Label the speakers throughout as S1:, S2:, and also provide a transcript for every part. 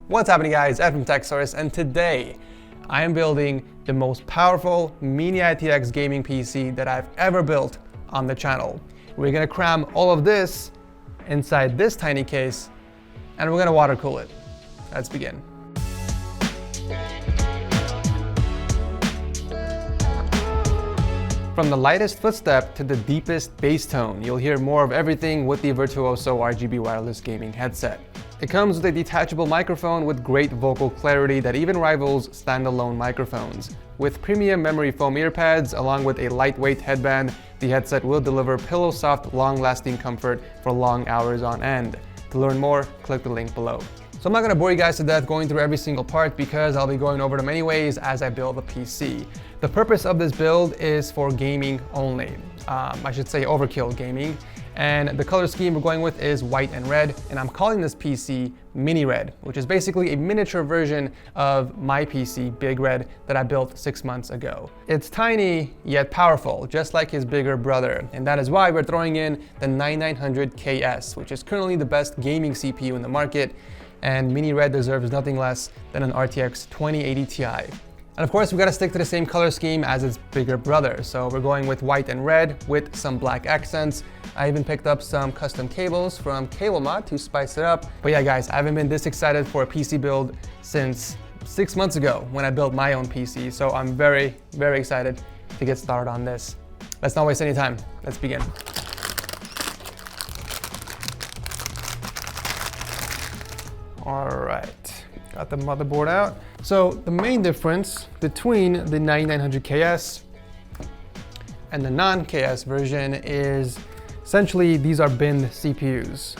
S1: What's happening, guys? Ed from TechSource, and today I am building the most powerful Mini-itx gaming PC that I've ever built on the channel. We're gonna cram all of this inside this tiny case, and we're gonna water cool it. Let's begin. From the lightest footstep to the deepest bass tone, you'll hear more of everything with the Virtuoso RGB wireless gaming headset. It comes with a detachable microphone with great vocal clarity that even rivals standalone microphones. With premium memory foam ear pads along with a lightweight headband, the headset will deliver pillow-soft, long-lasting comfort for long hours on end. To learn more, click the link below. So I'm not going to bore you guys to death going through every single part because I'll be going over them anyways as I build the PC. The purpose of this build is for gaming only. I should say overkill gaming. And the color scheme we're going with is white and red, and I'm calling this PC Mini Red, which is basically a miniature version of my PC, Big Red, that I built 6 months ago. It's tiny, yet powerful, just like his bigger brother, and that is why we're throwing in the 9900KS, which is currently the best gaming CPU in the market, and Mini Red deserves nothing less than an RTX 2080 Ti. And of course, we gotta stick to the same color scheme as its bigger brother. So we're going with white and red with some black accents. I even picked up some custom cables from CableMod to spice it up. But yeah, guys, I haven't been this excited for a PC build since 6 months ago when I built my own PC. So I'm very, very excited to get started on this. Let's not waste any time. Let's begin. All right, got the motherboard out. So the main difference between the 9900KS and the non-KS version is essentially these are binned CPUs.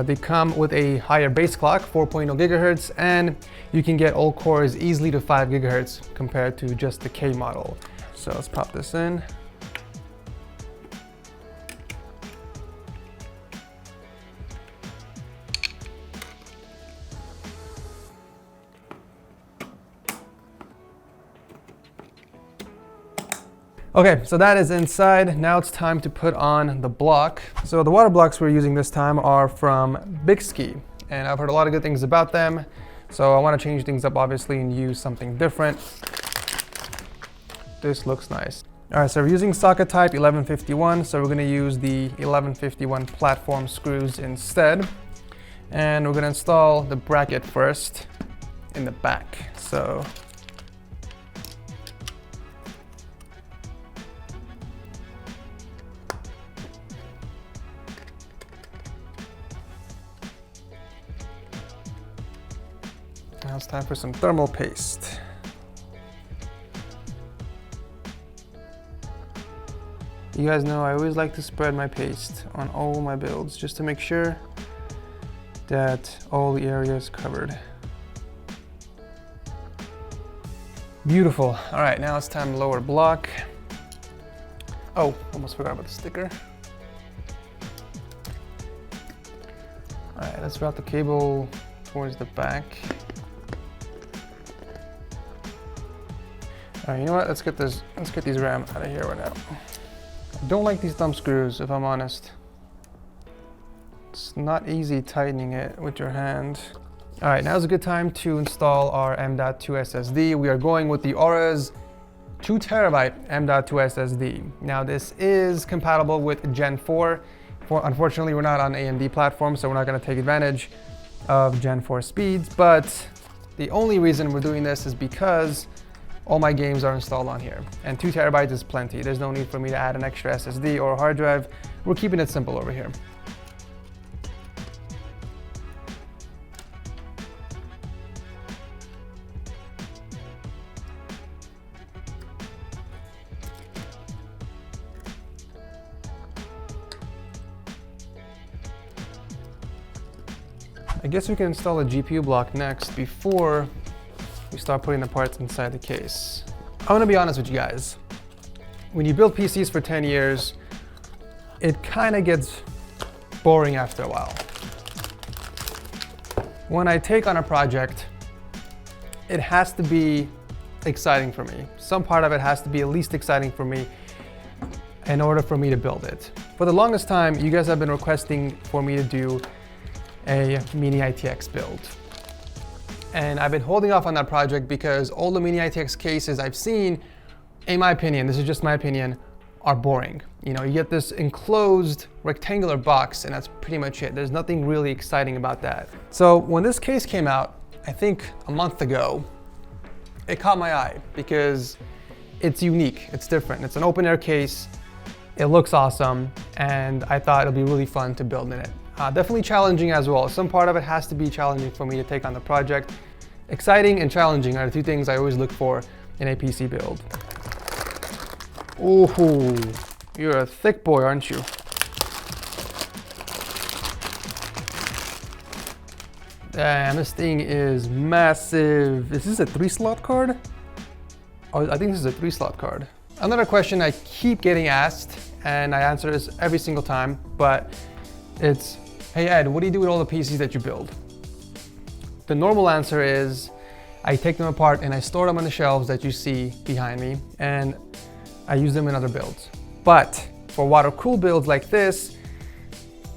S1: They come with a higher base clock, 4.0 gigahertz, and you can get all cores easily to 5 gigahertz compared to just the K model. So let's pop this in. Okay, so that is inside. Now it's time to put on the block. So the water blocks we're using this time are from Bykski, and I've heard a lot of good things about them. So I want to change things up, obviously, and use something different. This looks nice. All right, so we're using socket type 1151. So we're going to use the 1151 platform screws instead. And we're going to install the bracket first in the back. So now it's time for some thermal paste. You guys know I always like to spread my paste on all my builds just to make sure that all the area is covered. Beautiful. All right, now it's time to lower block. Oh, almost forgot about the sticker. All right, let's route the cable towards the back. All right, you know what? Let's get these RAM out of here right now. I don't like these thumb screws, if I'm honest. It's not easy tightening it with your hand. All right, now's a good time to install our M.2 SSD. We are going with the Aura's 2 terabyte M.2 SSD. Now this is compatible with Gen 4. Unfortunately, we're not on AMD platform, so we're not gonna take advantage of Gen 4 speeds, but the only reason we're doing this is because all my games are installed on here, and 2 terabytes is plenty. There's no need for me to add an extra SSD or a hard drive. We're keeping it simple over here. I guess we can install a GPU block next before we start putting the parts inside the case. I'm gonna be honest with you guys. When you build PCs for 10 years, it kind of gets boring after a while. When I take on a project, it has to be exciting for me. Some part of it has to be at least exciting for me in order for me to build it. For the longest time, you guys have been requesting for me to do a Mini-itx build. And I've been holding off on that project because all the Mini-itx cases I've seen, in my opinion, this is just my opinion, are boring. You know, you get this enclosed rectangular box and that's pretty much it. There's nothing really exciting about that. So when this case came out, I think a month ago, it caught my eye because it's unique, it's different. It's an open air case, it looks awesome, and I thought it'll be really fun to build in it. Definitely challenging as well. Some part of it has to be challenging for me to take on the project. Exciting and challenging are the two things I always look for in a PC build. Ooh, you're a thick boy, aren't you? Damn, this thing is massive. Is this a 3-slot card? Oh, I think this is a 3-slot card. Another question I keep getting asked, and I answer this every single time, but it's, hey Ed, what do you do with all the PCs that you build? The normal answer is, I take them apart and I store them on the shelves that you see behind me, and I use them in other builds. But for water-cooled builds like this,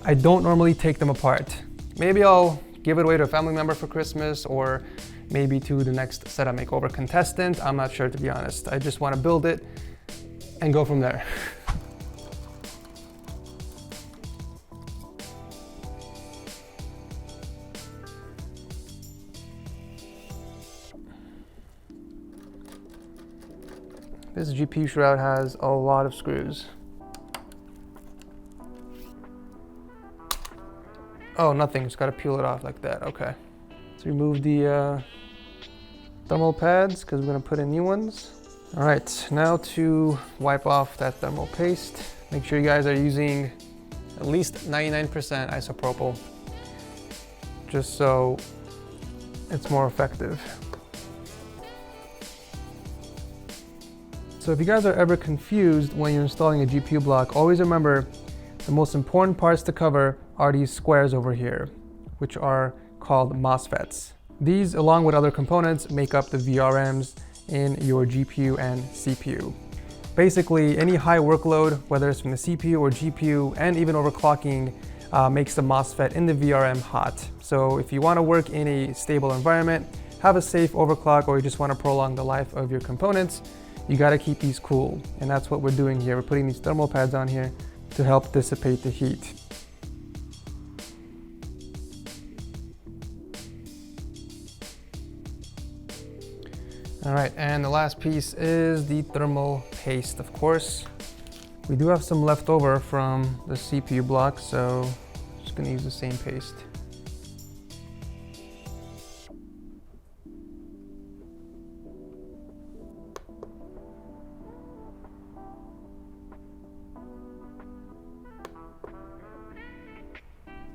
S1: I don't normally take them apart. Maybe I'll give it away to a family member for Christmas, or maybe to the next setup makeover contestant. I'm not sure, to be honest. I just want to build it and go from there. This GPU shroud has a lot of screws. Oh, nothing, just gotta peel it off like that, okay. Let's remove the thermal pads because we're gonna put in new ones. All right, now to wipe off that thermal paste. Make sure you guys are using at least 99% isopropyl, just so it's more effective. So if you guys are ever confused when you're installing a GPU block, always remember the most important parts to cover are these squares over here, which are called MOSFETs. These, along with other components, make up the VRMs in your GPU and CPU. Basically, any high workload, whether it's from the CPU or GPU, and even overclocking, makes the MOSFET in the VRM hot. So if you want to work in a stable environment, have a safe overclock, or you just want to prolong the life of your components, you got to keep these cool. And that's what we're doing here. We're putting these thermal pads on here to help dissipate the heat. All right, and the last piece is the thermal paste, of course. We do have some left over from the CPU block, so I'm just gonna use the same paste.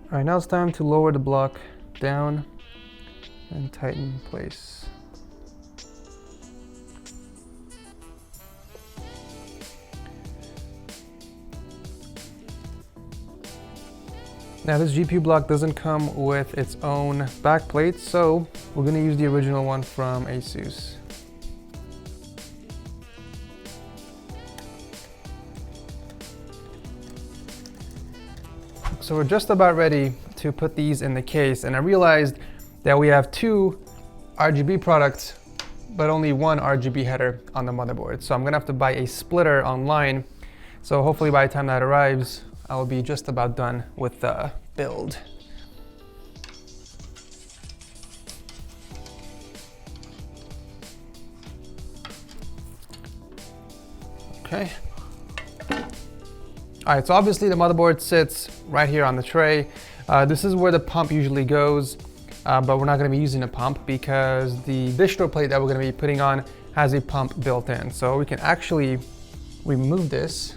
S1: All right, now it's time to lower the block down and tighten in place. Now this GPU block doesn't come with its own backplate, so we're going to use the original one from ASUS. So we're just about ready to put these in the case, and I realized that we have two RGB products, but only one RGB header on the motherboard. So I'm gonna have to buy a splitter online. So hopefully by the time that arrives, I will be just about done with the build. Okay. All right, so obviously the motherboard sits right here on the tray. This is where the pump usually goes, but we're not gonna be using a pump because the distro plate that we're gonna be putting on has a pump built in. So we can actually remove this.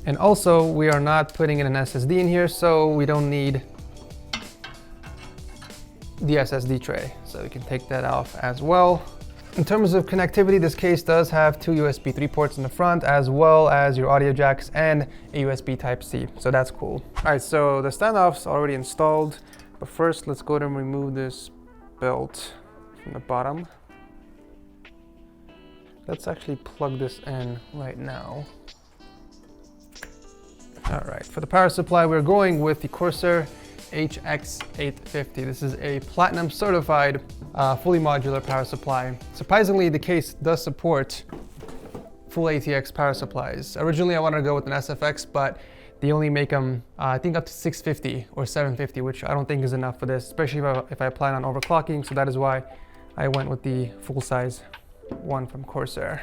S1: And also, we are not putting in an SSD in here, so we don't need the SSD tray. So we can take that off as well. In terms of connectivity, this case does have two USB 3 ports in the front, as well as your audio jacks and a USB Type-C, so that's cool. All right, so the standoff's already installed, but first let's go ahead and remove this belt from the bottom. Let's actually plug this in right now. All right, for the power supply, we're going with the Corsair HX850. This is a platinum certified, fully modular power supply. Surprisingly, the case does support full ATX power supplies. Originally, I wanted to go with an SFX, but they only make them, I think, up to 650 or 750, which I don't think is enough for this, especially if I plan on overclocking. So that is why I went with the full-size one from Corsair.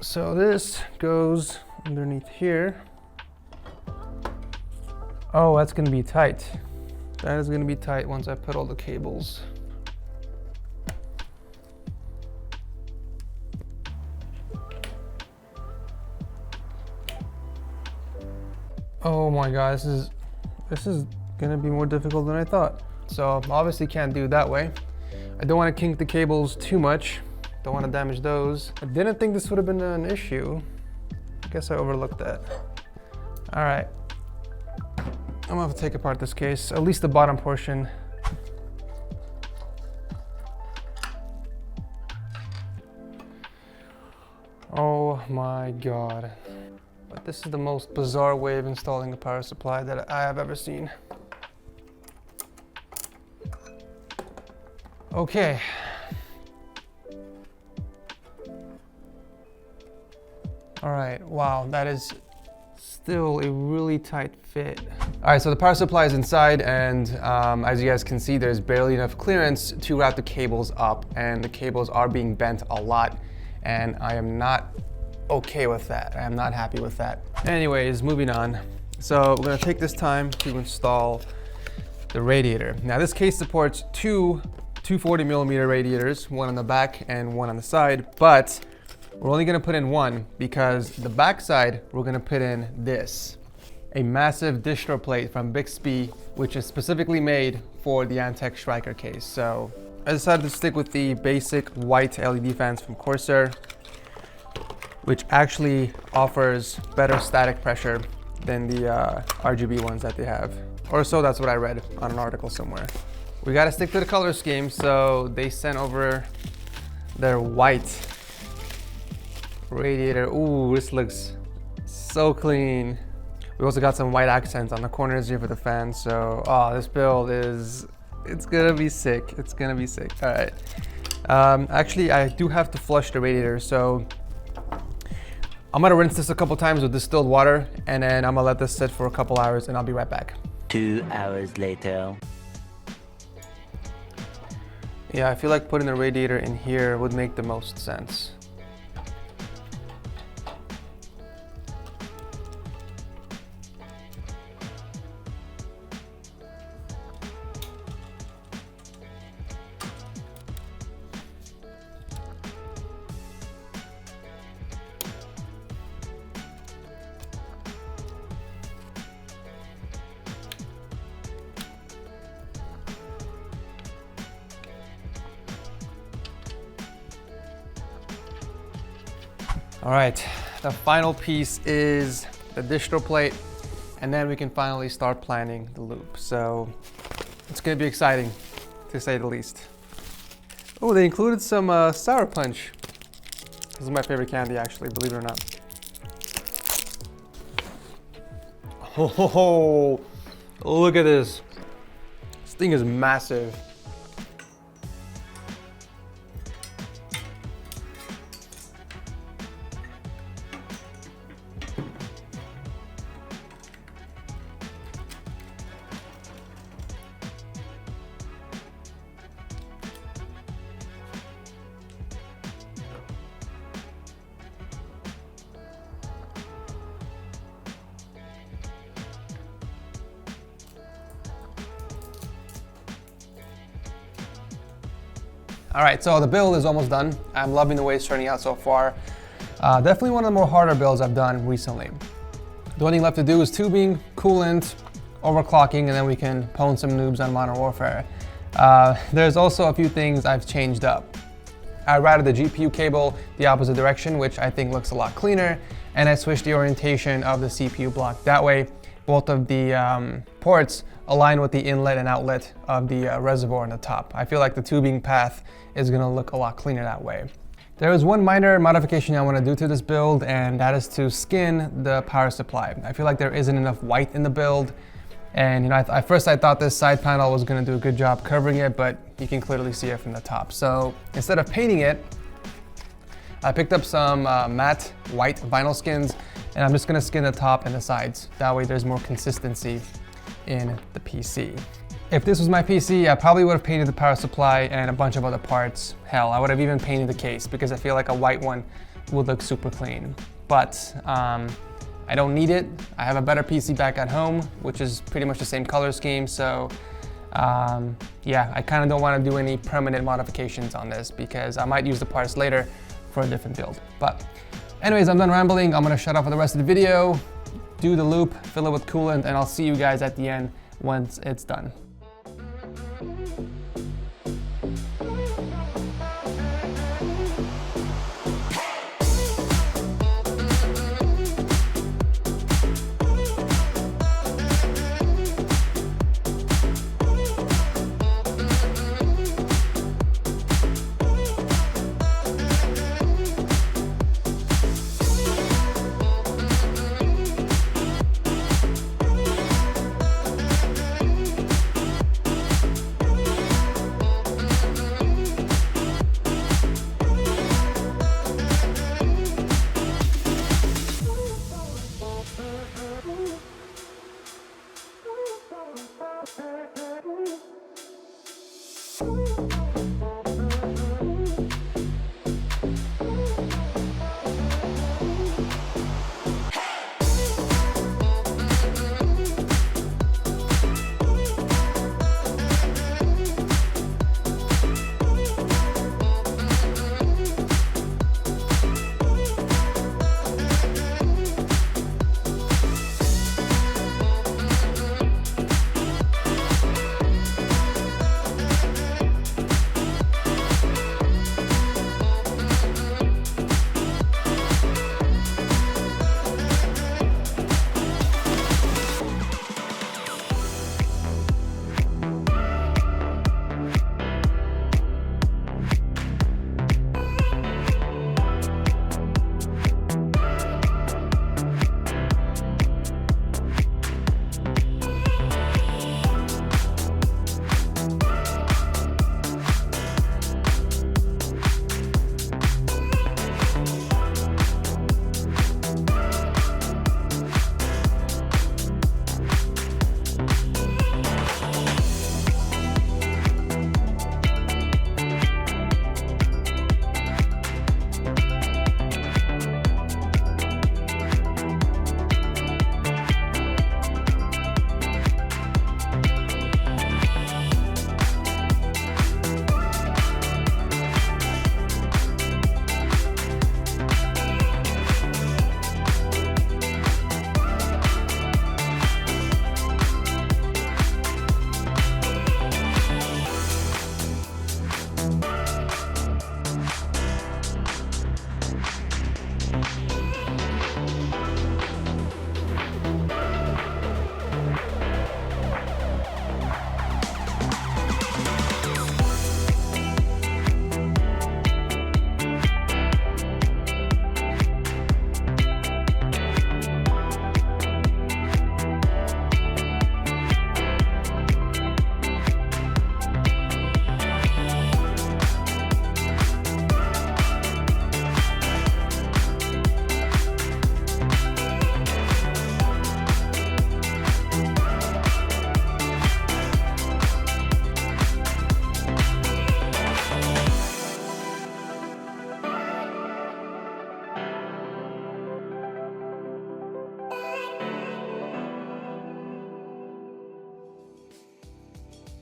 S1: So this goes underneath here. Oh, that's gonna be tight. That is gonna be tight once I put all the cables. Oh my God, this is gonna be more difficult than I thought. So obviously can't do it that way. I don't want to kink the cables too much. Don't want to damage those. I didn't think this would have been an issue. I guess I overlooked that. All right, I'm gonna have to take apart this case, at least the bottom portion. Oh my God. But this is the most bizarre way of installing a power supply that I have ever seen. Okay. All right, wow, that is still a really tight fit. All right, so the power supply is inside, and as you guys can see, there's barely enough clearance to route the cables up, and the cables are being bent a lot, and I am not okay with that. I am not happy with that. Anyways, moving on. So we're gonna take this time to install the radiator. Now this case supports two 240mm radiators, one on the back and one on the side, but we're only gonna put in one because the back side, we're gonna put in this, a massive distro plate from Bykski, which is specifically made for the Antec Striker case. So I decided to stick with the basic white LED fans from Corsair, which actually offers better static pressure than the RGB ones that they have. Or so that's what I read on an article somewhere. We gotta stick to the color scheme, so they sent over their white radiator. Ooh, this looks so clean. We also got some white accents on the corners here for the fans, so this build it's gonna be sick. It's gonna be sick. All right. Actually, I do have to flush the radiator, so I'm gonna rinse this a couple times with distilled water, and then I'm gonna let this sit for a couple hours, and I'll be right back.
S2: 2 hours later.
S1: Yeah, I feel like putting the radiator in here would make the most sense. All right, the final piece is the distro plate, and then we can finally start planning the loop. So it's gonna be exciting, to say the least. Oh, they included some sour punch. This is my favorite candy, actually, believe it or not. Oh, look at this. This thing is massive. All right, so the build is almost done. I'm loving the way it's turning out so far. Definitely one of the more harder builds I've done recently. The only thing left to do is tubing, coolant, overclocking, and then we can pwn some noobs on Modern Warfare. There's also a few things I've changed up. I routed the GPU cable the opposite direction, which I think looks a lot cleaner, and I switched the orientation of the CPU block. That way, both of the ports align with the inlet and outlet of the reservoir on the top. I feel like the tubing path is gonna look a lot cleaner that way. There is one minor modification I want to do to this build, and that is to skin the power supply. I feel like there isn't enough white in the build, and at first I thought this side panel was going to do a good job covering it, but you can clearly see it from the top. So instead of painting it, I picked up some matte white vinyl skins, and I'm just going to skin the top and the sides. That way there's more consistency in the PC. If this was my PC, I probably would have painted the power supply and a bunch of other parts. Hell, I would have even painted the case because I feel like a white one would look super clean. But I don't need it. I have a better PC back at home, which is pretty much the same color scheme. So yeah, I kind of don't want to do any permanent modifications on this because I might use the parts later for a different build. But anyways, I'm done rambling. I'm going to shut off for the rest of the video, do the loop, fill it with coolant, and I'll see you guys at the end once it's done.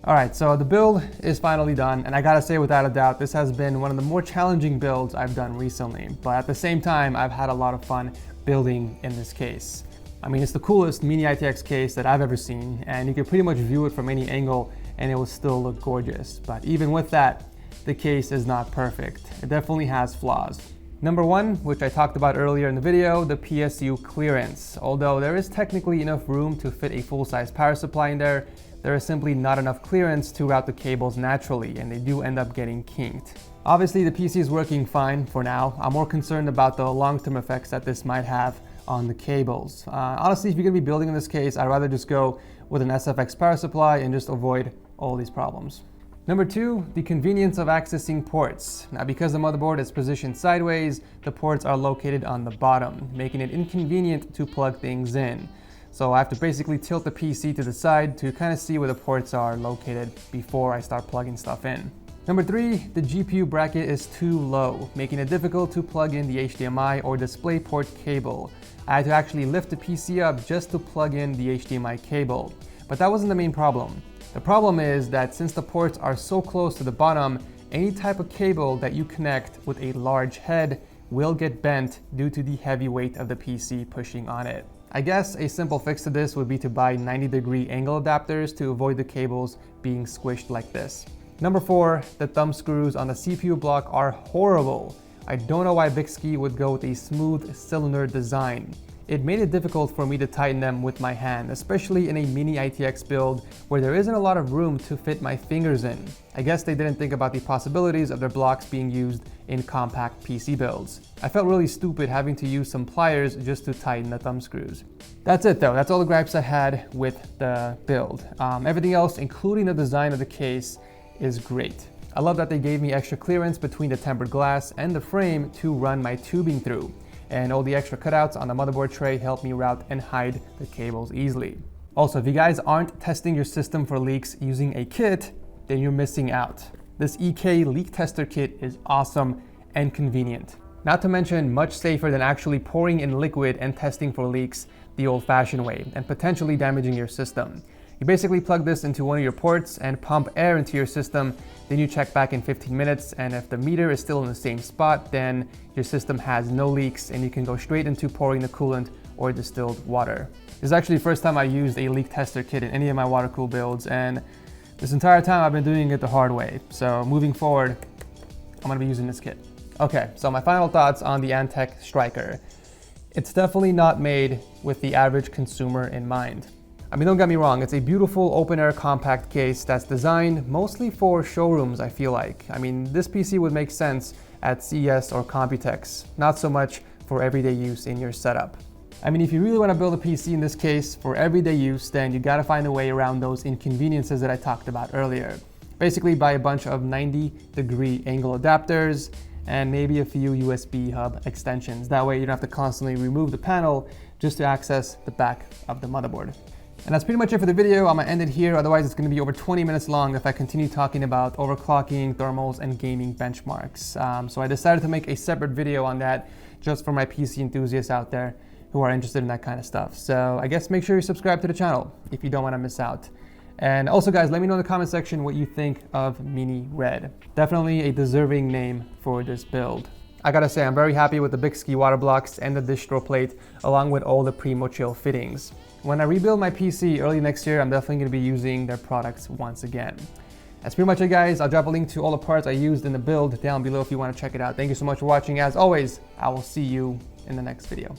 S1: All right, so the build is finally done, and I gotta say without a doubt, this has been one of the more challenging builds I've done recently, but at the same time, I've had a lot of fun building in this case. I mean, it's the coolest Mini-itx case that I've ever seen, and you can pretty much view it from any angle and it will still look gorgeous. But even with that, the case is not perfect. It definitely has flaws. Number one, which I talked about earlier in the video, the PSU clearance. Although there is technically enough room to fit a full-size power supply in there is simply not enough clearance to route the cables naturally, and they do end up getting kinked. Obviously, the PC is working fine for now. I'm more concerned about the long-term effects that this might have on the cables. Honestly, if you're going to be building in this case, I'd rather just go with an SFX power supply and just avoid all these problems. Number 2, the convenience of accessing ports. Now, because the motherboard is positioned sideways, the ports are located on the bottom, making it inconvenient to plug things in. So I have to basically tilt the PC to the side to kind of see where the ports are located before I start plugging stuff in. Number 3, the GPU bracket is too low, making it difficult to plug in the HDMI or DisplayPort cable. I had to actually lift the PC up just to plug in the HDMI cable. But that wasn't the main problem. The problem is that since the ports are so close to the bottom, any type of cable that you connect with a large head will get bent due to the heavy weight of the PC pushing on it. I guess a simple fix to this would be to buy 90-degree angle adapters to avoid the cables being squished like this. Number 4, the thumb screws on the CPU block are horrible. I don't know why Bykski would go with a smooth cylinder design. It made it difficult for me to tighten them with my hand, especially in a Mini-itx build where there isn't a lot of room to fit my fingers in. I guess they didn't think about the possibilities of their blocks being used in compact PC builds. I felt really stupid having to use some pliers just to tighten the thumb screws. That's it though, that's all the gripes I had with the build. Everything else, including the design of the case, is great. I love that they gave me extra clearance between the tempered glass and the frame to run my tubing through. And all the extra cutouts on the motherboard tray help me route and hide the cables easily. Also, if you guys aren't testing your system for leaks using a kit, then you're missing out. This EK leak tester kit is awesome and convenient. Not to mention much safer than actually pouring in liquid and testing for leaks the old-fashioned way and potentially damaging your system. You basically plug this into one of your ports and pump air into your system, then you check back in 15 minutes, and if the meter is still in the same spot, then your system has no leaks and you can go straight into pouring the coolant or distilled water. This is actually the first time I used a leak tester kit in any of my water-cooled builds, and this entire time I've been doing it the hard way. So moving forward, I'm gonna be using this kit. Okay, so my final thoughts on the Antec Striker. It's definitely not made with the average consumer in mind. I mean, don't get me wrong, it's a beautiful open-air compact case that's designed mostly for showrooms, I feel like. I mean, this PC would make sense at CES or Computex, not so much for everyday use in your setup. I mean, if you really want to build a PC in this case for everyday use, then you gotta find a way around those inconveniences that I talked about earlier. Basically, buy a bunch of 90-degree angle adapters and maybe a few USB hub extensions. That way you don't have to constantly remove the panel just to access the back of the motherboard. And that's pretty much it for the video. I'm gonna end it here, otherwise it's gonna be over 20 minutes long if I continue talking about overclocking, thermals, and gaming benchmarks. So I decided to make a separate video on that just for my PC enthusiasts out there who are interested in that kind of stuff. So I guess make sure you subscribe to the channel if you don't wanna miss out. And also guys, let me know in the comment section what you think of Mini Red. Definitely a deserving name for this build. I gotta say, I'm very happy with the Bykski water blocks and the Distro plate, along with all the Primo Chill fittings. When I rebuild my PC early next year, I'm definitely gonna be using their products once again. That's pretty much it guys. I'll drop a link to all the parts I used in the build down below if you wanna check it out. Thank you so much for watching. As always, I will see you in the next video.